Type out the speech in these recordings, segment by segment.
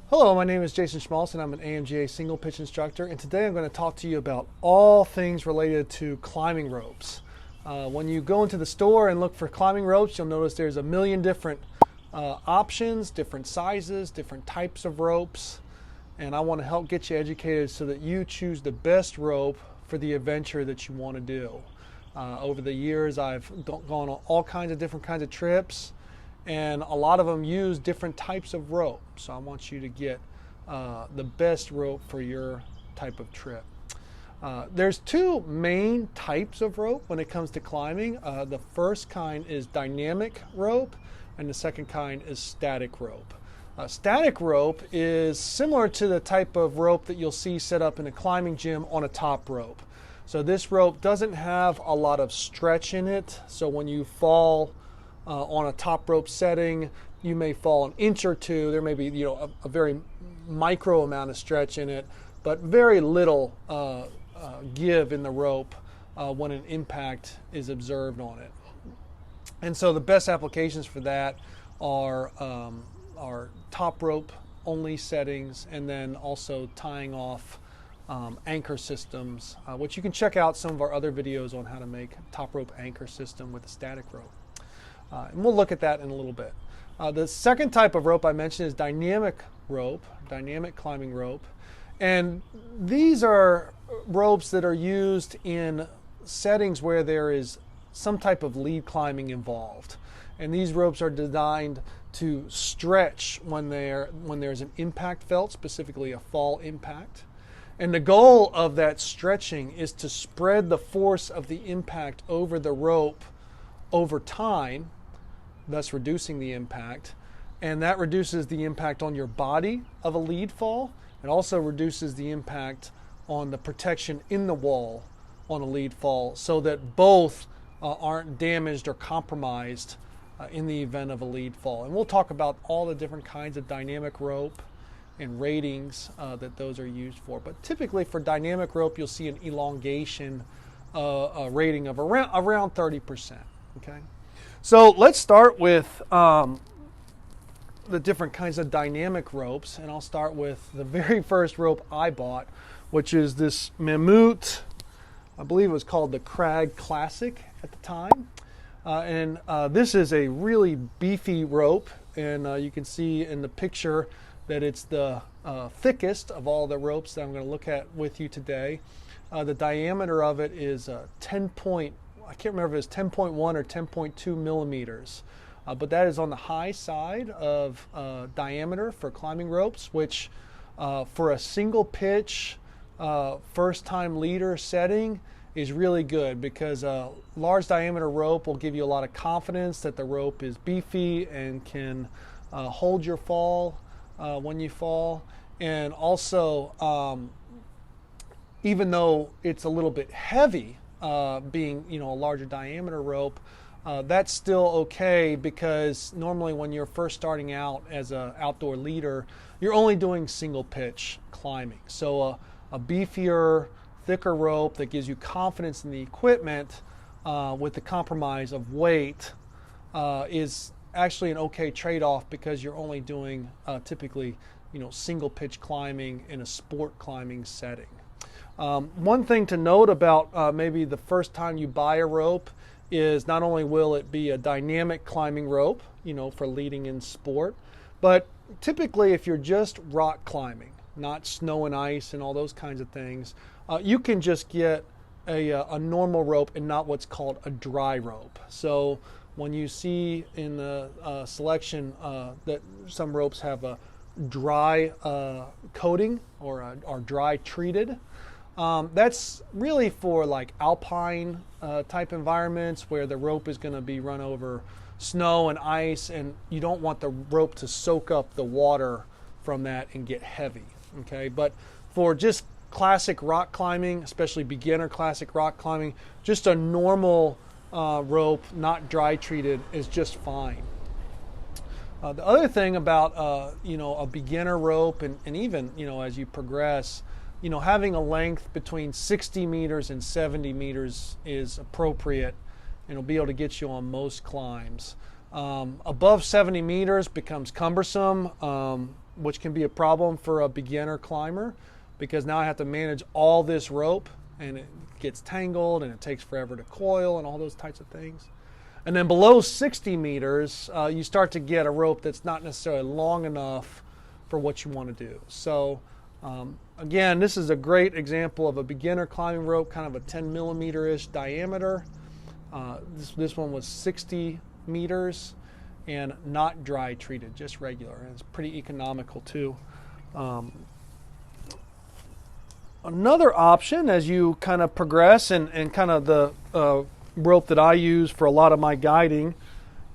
Hello, my name is Jason Schmaltz and I'm an AMGA single pitch instructor, and today I'm going to talk to you about all things related to climbing ropes. When you go into the store and look for climbing ropes, you'll notice there's a million different options, different sizes, different types of ropes, and I want to help get you educated so that you choose the best rope for the adventure that you want to do. Over the years, I've gone on all kinds of different kinds of trips, and a lot of them use different types of rope. So I want you to get the best rope for your type of trip. There's two main types of rope when it comes to climbing. The first kind is dynamic rope, and the second kind is static rope. Static rope is similar to the type of rope that you'll see set up in a climbing gym on a top rope. So this rope doesn't have a lot of stretch in it, so when you fall on a top rope setting, you may fall an inch or two. There may be a very micro amount of stretch in it, but very little give in the rope when an impact is observed on it. And so the best applications for that are top rope only settings, and then also tying off anchor systems, which you can check out some of our other videos on how to make top rope anchor system with a static rope. And we'll look at that in a little bit. The second type of rope I mentioned is dynamic rope, dynamic climbing rope. And these are ropes that are used in settings where there is some type of lead climbing involved. And these ropes are designed to stretch when there's an impact felt, specifically a fall impact. And the goal of that stretching is to spread the force of the impact over the rope over time, thus reducing the impact. And that reduces the impact on your body of a lead fall. It also reduces the impact on the protection in the wall on a lead fall, so that both aren't damaged or compromised in the event of a lead fall. And we'll talk about all the different kinds of dynamic rope and ratings that those are used for. But typically for dynamic rope, you'll see an elongation rating of around 30%. Okay, so let's start with the different kinds of dynamic ropes, and I'll start with the very first rope I bought, which is this Mammut. I believe it was called the Crag Classic at the time, and this is a really beefy rope, and you can see in the picture that it's the thickest of all the ropes that I'm going to look at with you today. The diameter of it is I can't remember if it's 10.1 or 10.2 millimeters, but that is on the high side of diameter for climbing ropes, which for a single pitch, first time leader setting is really good, because a large diameter rope will give you a lot of confidence that the rope is beefy and can hold your fall when you fall. And also, even though it's a little bit heavy, being a larger diameter rope, that's still okay, because normally when you're first starting out as an outdoor leader, you're only doing single pitch climbing. So a beefier, thicker rope that gives you confidence in the equipment with the compromise of weight is actually an okay trade-off, because you're only doing typically single pitch climbing in a sport climbing setting. One thing to note about maybe the first time you buy a rope is not only will it be a dynamic climbing rope, for leading in sport, but typically if you're just rock climbing, not snow and ice and all those kinds of things, you can just get a normal rope and not what's called a dry rope. So when you see in the selection that some ropes have a dry coating or are dry treated, that's really for like alpine type environments where the rope is going to be run over snow and ice, and you don't want the rope to soak up the water from that and get heavy. Okay, but for just classic rock climbing, especially beginner classic rock climbing, just a normal rope, not dry treated, is just fine. The other thing about a beginner rope, and even as you progress, having a length between 60 meters and 70 meters is appropriate, and it'll be able to get you on most climbs. Above 70 meters becomes cumbersome. which can be a problem for a beginner climber because now I have to manage all this rope and it gets tangled and it takes forever to coil and all those types of things. And then below 60 meters, you start to get a rope that's not necessarily long enough for what you want to do. So again, this is a great example of a beginner climbing rope, kind of a 10 millimeter-ish diameter. This one was 60 meters and not dry treated, just regular. And it's pretty economical too. Another option as you kind of progress and kind of the rope that I use for a lot of my guiding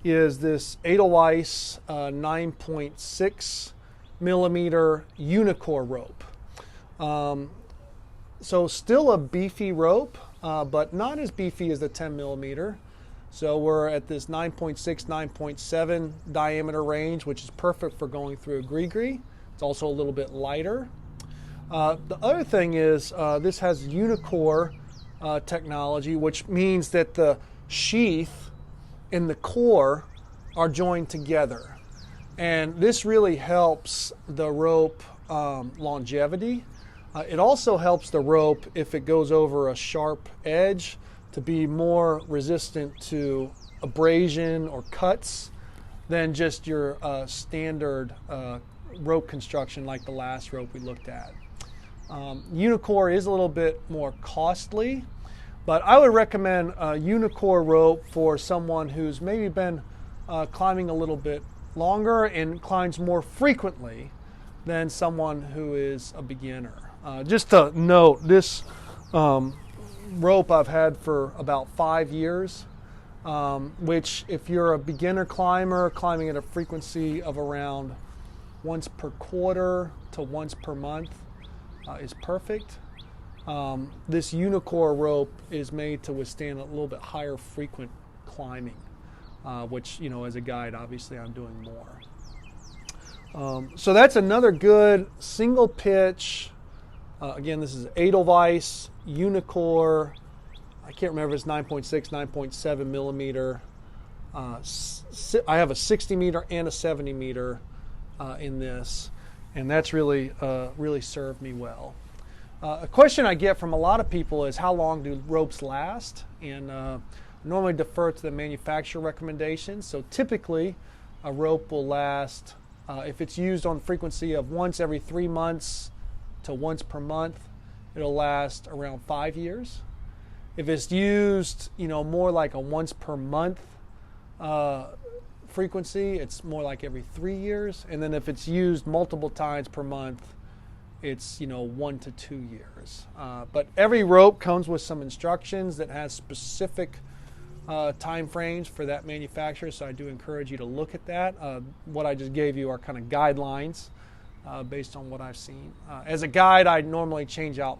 is this Edelweiss 9.6 millimeter Unicor rope. So still a beefy rope, but not as beefy as the 10 millimeter. So we're at this 9.6, 9.7 diameter range, which is perfect for going through a gree-gree. It's also a little bit lighter. The other thing is this has Unicor technology, which means that the sheath and the core are joined together. And this really helps the rope longevity. It also helps the rope, if it goes over a sharp edge, to be more resistant to abrasion or cuts than just your standard rope construction like the last rope we looked at. Unicor is a little bit more costly, but I would recommend a Unicor rope for someone who's maybe been climbing a little bit longer and climbs more frequently than someone who is a beginner. Just to note, this rope I've had for about 5 years, which if you're a beginner climber climbing at a frequency of around once per quarter to once per month is perfect. This Unicor rope is made to withstand a little bit higher frequent climbing, which, you know, as a guide, obviously I'm doing more. So that's another good single pitch. Again, this is Edelweiss Unicor. I can't remember if it's 9.6, 9.7 millimeter. I have a 60 meter and a 70 meter in this, and that's really served me well. A question I get from a lot of people is how long do ropes last? And normally defer to the manufacturer recommendations. So typically a rope will last, if it's used on frequency of once every 3 months to once per month, it'll last around 5 years. If it's used, you know, more like a once per month frequency, it's more like every 3 years. And then if it's used multiple times per month, it's, you know, 1 to 2 years. But every rope comes with some instructions that has specific time frames for that manufacturer, so I do encourage you to look at that. What I just gave you are kind of guidelines based on what I've seen. As a guide, I normally change out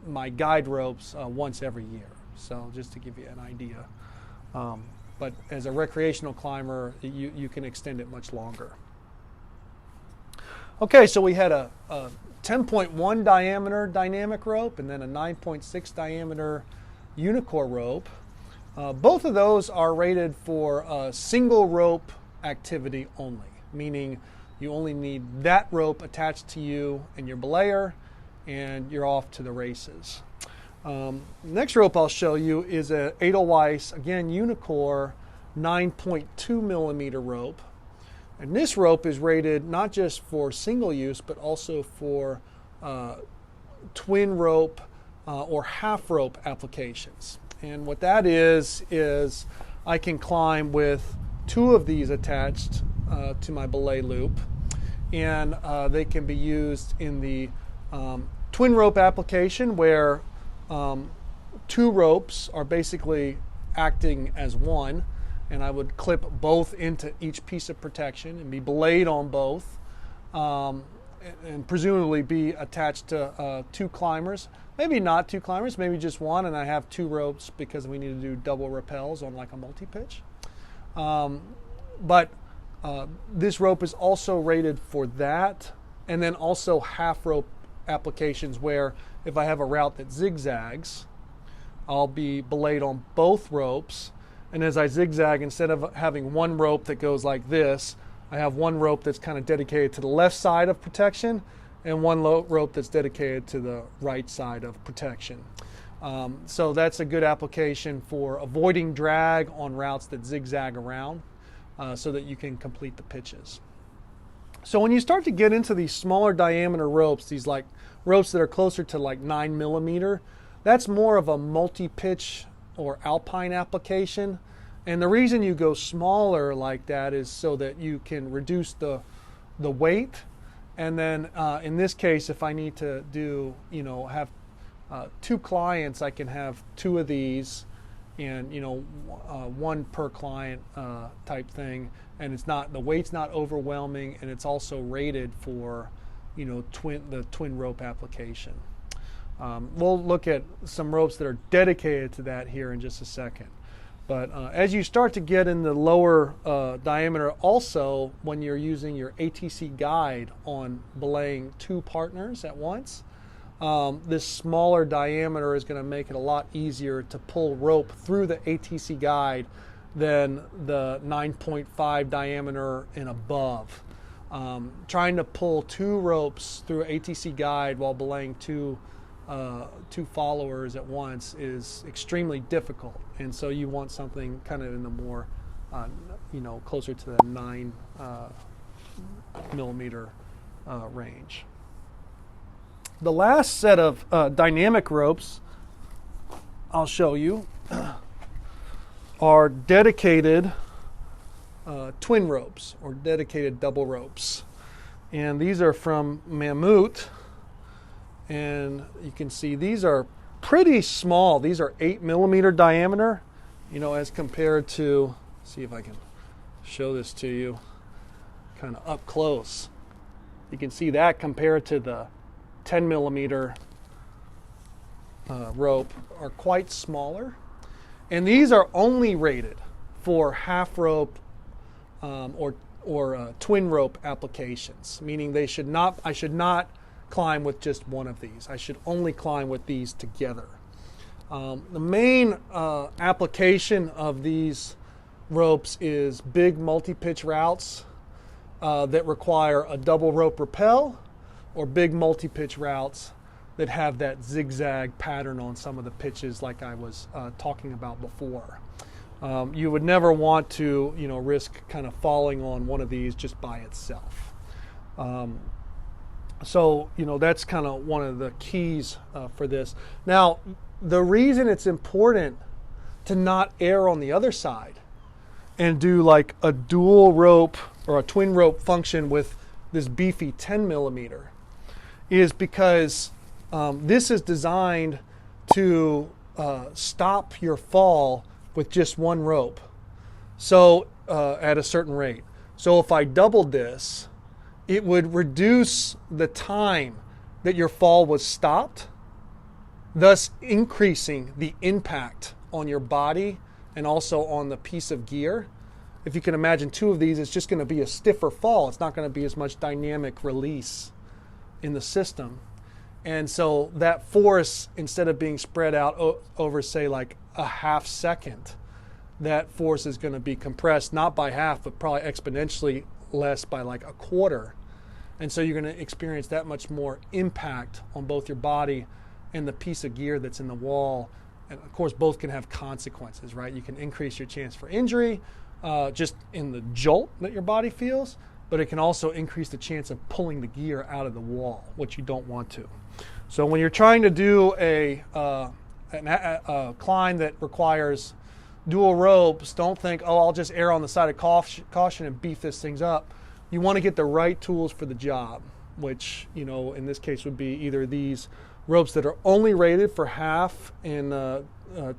my guide ropes once every year, so just to give you an idea. But as a recreational climber, you can extend it much longer. Okay, so we had a 10.1 diameter dynamic rope and then a 9.6 diameter Unicor rope. Both of those are rated for single rope activity only, meaning you only need that rope attached to you and your belayer, and you're off to the races. Next rope I'll show you is a Edelweiss, again Unicor 9.2 millimeter rope. And this rope is rated not just for single use, but also for twin rope or half rope applications. And what that is I can climb with 2 of these attached to my belay loop, and they can be used in the twin rope application where 2 ropes are basically acting as one, and I would clip both into each piece of protection and be belayed on both, and presumably be attached to 2 climbers. Maybe not 2 climbers, maybe just 1, and I have 2 ropes because we need to do double rappels on like a multi-pitch. But this rope is also rated for that, and then also half rope applications where if I have a route that zigzags, I'll be belayed on both ropes, and as I zigzag, instead of having one rope that goes like this, I have one rope that's kind of dedicated to the left side of protection and one rope that's dedicated to the right side of protection. So that's a good application for avoiding drag on routes that zigzag around so that you can complete the pitches. So when you start to get into these smaller diameter ropes, these like ropes that are closer to like 9 millimeter, that's more of a multi-pitch or alpine application. And the reason you go smaller like that is so that you can reduce the weight. And then in this case, if I need to do, have 2 clients, I can have 2 of these and, one per client type thing. And the weight's not overwhelming, and it's also rated for, the twin rope application. We'll look at some ropes that are dedicated to that here in just a second. But as you start to get in the lower diameter, also when you're using your ATC guide on belaying 2 partners at once, this smaller diameter is going to make it a lot easier to pull rope through the ATC guide than the 9.5 diameter and above. Trying to pull 2 ropes through an ATC guide while belaying 2 followers at once is extremely difficult, and so you want something kind of in the more, closer to the 9 millimeter range. The last set of dynamic ropes I'll show you are dedicated twin ropes or dedicated double ropes, and these are from Mammut. And you can see these are pretty small. These are 8 millimeter diameter, as compared to, see if I can show this to you kind of up close. You can see that compared to the 10 millimeter rope are quite smaller. And these are only rated for half rope or twin rope applications, meaning I should not climb with just one of these. I should only climb with these together. The main application of these ropes is big multi-pitch routes that require a double rope rappel, or big multi-pitch routes that have that zigzag pattern on some of the pitches like I was talking about before. You would never want to risk kind of falling on one of these just by itself. So, that's kind of one of the keys for this. Now, the reason it's important to not err on the other side and do like a dual rope or a twin rope function with this beefy 10 millimeter is because this is designed to stop your fall with just one rope. So, at a certain rate. So if I doubled this, it would reduce the time that your fall was stopped, thus increasing the impact on your body and also on the piece of gear. If you can imagine 2 of these, it's just going to be a stiffer fall. It's not going to be as much dynamic release in the system. And so that force, instead of being spread out over, say, like a half second, that force is going to be compressed, not by half, but probably exponentially less by like a quarter. And so you're going to experience that much more impact on both your body and the piece of gear that's in the wall. And of course, both can have consequences, right? You can increase your chance for injury just in the jolt that your body feels, but it can also increase the chance of pulling the gear out of the wall, which you don't want to. So when you're trying to do a climb that requires dual ropes, don't think, I'll just err on the side of caution and beef this thing up. You want to get the right tools for the job, which, in this case would be either these ropes that are only rated for half and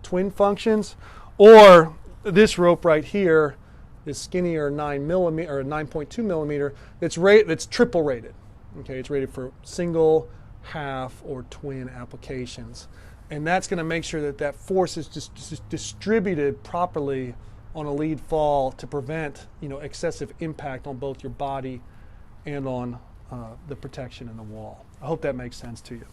twin functions, or this rope right here, this skinnier 9 millimeter or 9.2 millimeter, that's triple rated. Okay, it's rated for single, half, or twin applications. And that's going to make sure that force is just distributed properly on a lead fall to prevent excessive impact on both your body and on the protection in the wall. I hope that makes sense to you.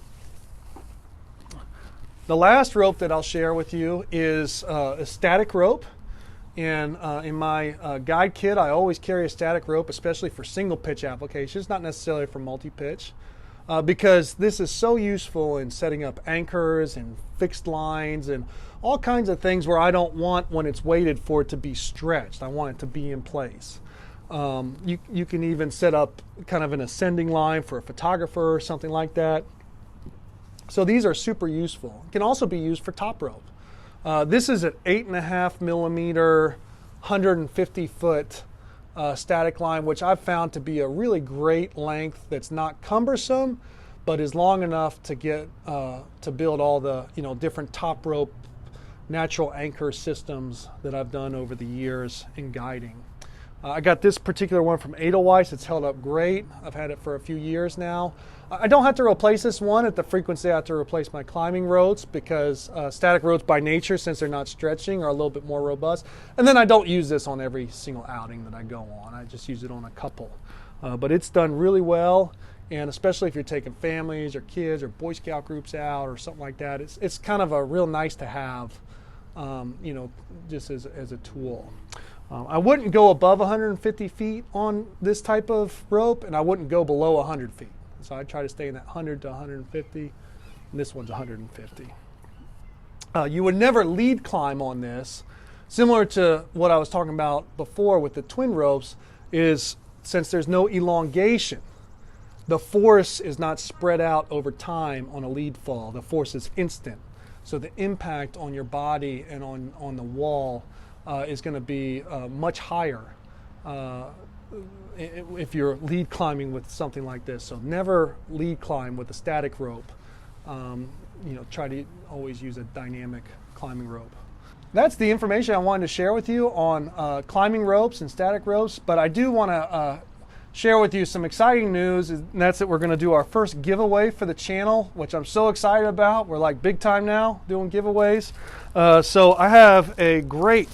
The last rope that I'll share with you is a static rope. And in my guide kit, I always carry a static rope, especially for single pitch applications, not necessarily for multi-pitch, because this is so useful in setting up anchors and fixed lines and all kinds of things where I don't want, when it's weighted, for it to be stretched. I want it to be in place. You can even set up kind of an ascending line for a photographer or something like that. So these are super useful. It can also be used for top rope. This is an 8.5 millimeter, 150 foot static line, which I've found to be a really great length that's not cumbersome, but is long enough to get to build all the different top rope natural anchor systems that I've done over the years in guiding. I got this particular one from Edelweiss. It's held up great. I've had it for a few years now. I don't have to replace this one at the frequency I have to replace my climbing ropes, because static ropes by nature, since they're not stretching, are a little bit more robust. And then I don't use this on every single outing that I go on. I just use it on a couple. But it's done really well, and especially if you're taking families or kids or Boy Scout groups out or something like that, it's kind of a real nice to have, just as a tool. I wouldn't go above 150 feet on this type of rope, and I wouldn't go below 100 feet. So I try to stay in that 100 to 150, and this one's 150. You would never lead climb on this. Similar to what I was talking about before with the twin ropes, is since there's no elongation, the force is not spread out over time on a lead fall. The force is instant. So the impact on your body and on the wall is going to be much higher if you're lead climbing with something like this. So never lead climb with a static rope. Try to always use a dynamic climbing rope. That's the information I wanted to share with you on climbing ropes and static ropes, but I do want to share with you some exciting news, and that's that we're going to do our first giveaway for the channel, which I'm so excited about. We're like big time now doing giveaways. So I have a great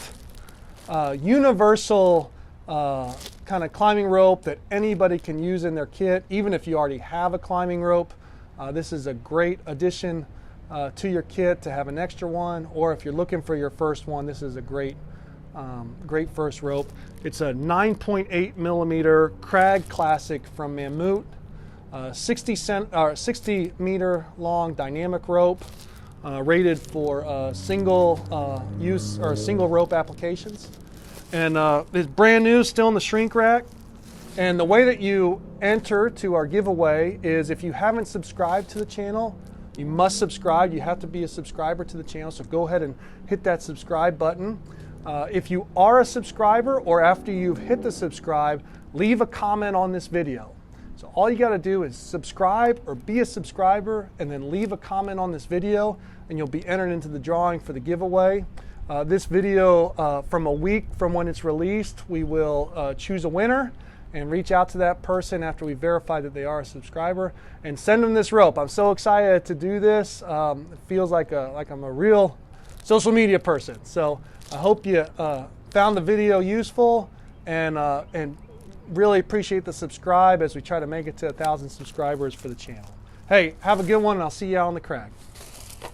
universal kind of climbing rope that anybody can use in their kit, even if you already have a climbing rope. This is a great addition to your kit to have an extra one, or if you're looking for your first one, this is a great first rope. It's a 9.8 millimeter Krag Classic from Mammut, 60 meter long dynamic rope, rated for single use or single rope applications. And it's brand new, still in the shrink rack. And the way that you enter to our giveaway is, if you haven't subscribed to the channel, you must subscribe. You have to be a subscriber to the channel, so go ahead and hit that subscribe button. If you are a subscriber, or after you've hit the subscribe, leave a comment on this video. So all you got to do is subscribe or be a subscriber, and then leave a comment on this video, and you'll be entered into the drawing for the giveaway. This video, from a week from when it's released, we will choose a winner and reach out to that person after we verify that they are a subscriber, and send them this rope. I'm so excited to do this. It feels like I'm a real social media person. So I hope you found the video useful, and really appreciate the subscribe as we try to make it to 1,000 subscribers for the channel. Hey, have a good one, and I'll see you out on the crag.